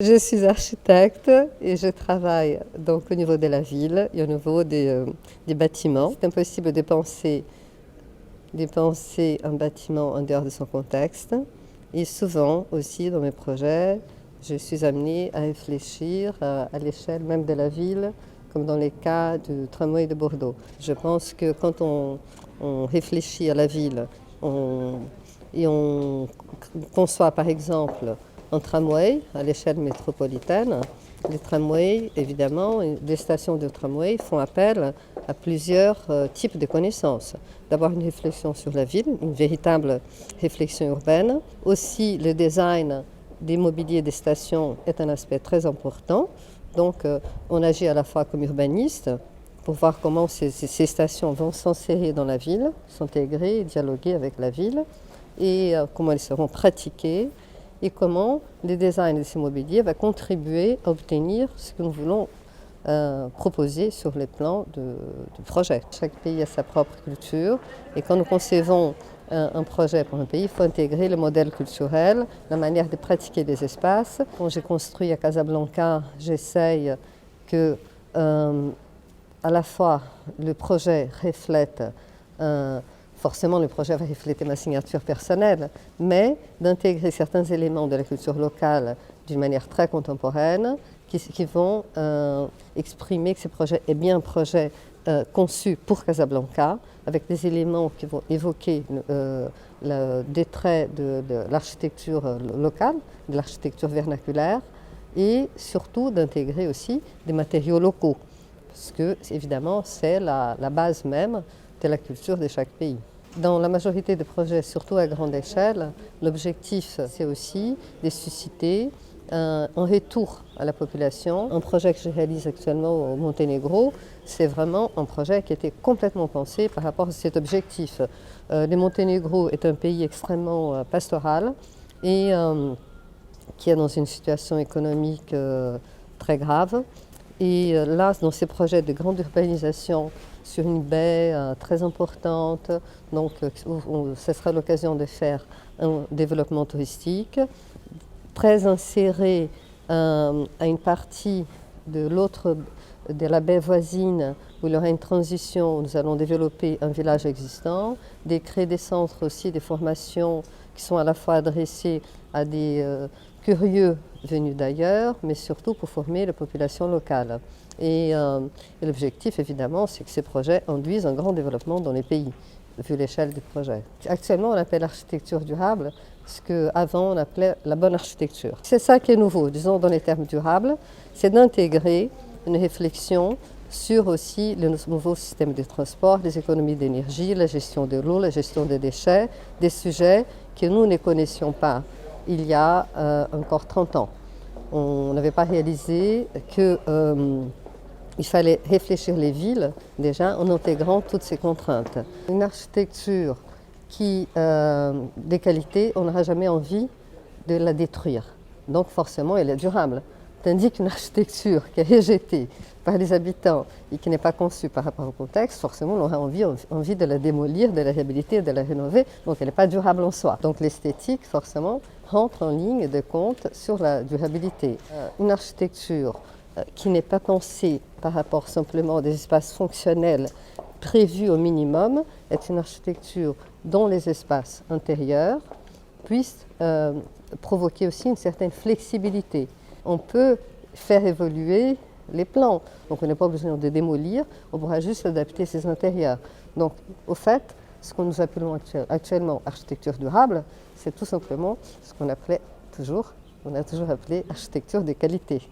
Je suis architecte et je travaille donc au niveau de la ville et au niveau des bâtiments. C'est impossible de penser un bâtiment en dehors de son contexte. Et souvent aussi dans mes projets, je suis amenée à réfléchir à l'échelle même de la ville, comme dans les cas du tramway de Bordeaux. Je pense que quand on réfléchit à la ville et on conçoit par exemple un tramway à l'échelle métropolitaine, les tramways, évidemment, les stations de tramway font appel à plusieurs types de connaissances. D'abord une réflexion sur la ville, une véritable réflexion urbaine. Aussi le design des mobiliers des stations est un aspect très important. Donc on agit à la fois comme urbaniste pour voir comment ces stations vont s'insérer dans la ville, s'intégrer et dialoguer avec la ville et comment elles seront pratiquées et comment le design de ces mobiliers va contribuer à obtenir ce que nous voulons proposer sur les plans du projet. Chaque pays a sa propre culture et quand nous concevons un projet pour un pays, il faut intégrer le modèle culturel, la manière de pratiquer les espaces. Quand j'ai construit à Casablanca, j'essaye que à la fois le projet reflète forcément, le projet va refléter ma signature personnelle, mais d'intégrer certains éléments de la culture locale d'une manière très contemporaine qui vont exprimer que ce projet est bien un projet conçu pour Casablanca, avec des éléments qui vont évoquer des traits de l'architecture locale, de l'architecture vernaculaire, et surtout d'intégrer aussi des matériaux locaux, parce que, évidemment, c'est la base même de la culture de chaque pays. Dans la majorité des projets, surtout à grande échelle, l'objectif, c'est aussi de susciter un retour à la population. Un projet que je réalise actuellement au Monténégro, c'est vraiment un projet qui a été complètement pensé par rapport à cet objectif. Le Monténégro est un pays extrêmement pastoral et qui est dans une situation économique très grave. Et là, dans ces projets de grande urbanisation sur une baie très importante, donc ce sera l'occasion de faire un développement touristique, très inséré à une partie de la baie voisine où il y aura une transition, où nous allons développer un village existant, créer des centres aussi, des formations qui sont à la fois adressées à des curieux venus d'ailleurs, mais surtout pour former la population locale. Et l'objectif, évidemment, c'est que ces projets induisent un grand développement dans les pays, vu l'échelle du projet. Actuellement, on appelle l'architecture durable ce qu'avant on appelait la bonne architecture. C'est ça qui est nouveau, disons dans les termes durables, c'est d'intégrer une réflexion sur aussi le nouveau système de transport, les économies d'énergie, la gestion de l'eau, la gestion des déchets, des sujets que nous ne connaissions pas il y a encore 30 ans. On n'avait pas réalisé qu'il fallait réfléchir les villes déjà en intégrant toutes ces contraintes. Une architecture de qualité, on n'aura jamais envie de la détruire. Donc forcément, elle est durable. Tandis qu'une architecture qui est rejetée par les habitants et qui n'est pas conçue par rapport au contexte, forcément, on aura envie de la démolir, de la réhabiliter, de la rénover. Donc elle n'est pas durable en soi. Donc l'esthétique, forcément, rentre en ligne de compte sur la durabilité. Une architecture qui n'est pas pensée par rapport simplement à des espaces fonctionnels prévus au minimum est une architecture dont les espaces intérieurs puissent provoquer aussi une certaine flexibilité. On peut faire évoluer les plans, donc on n'est pas besoin de démolir, on pourra juste adapter ses intérieurs. Donc au fait, ce que nous appelons actuellement architecture durable, c'est tout simplement ce qu'on a toujours appelé architecture de qualité.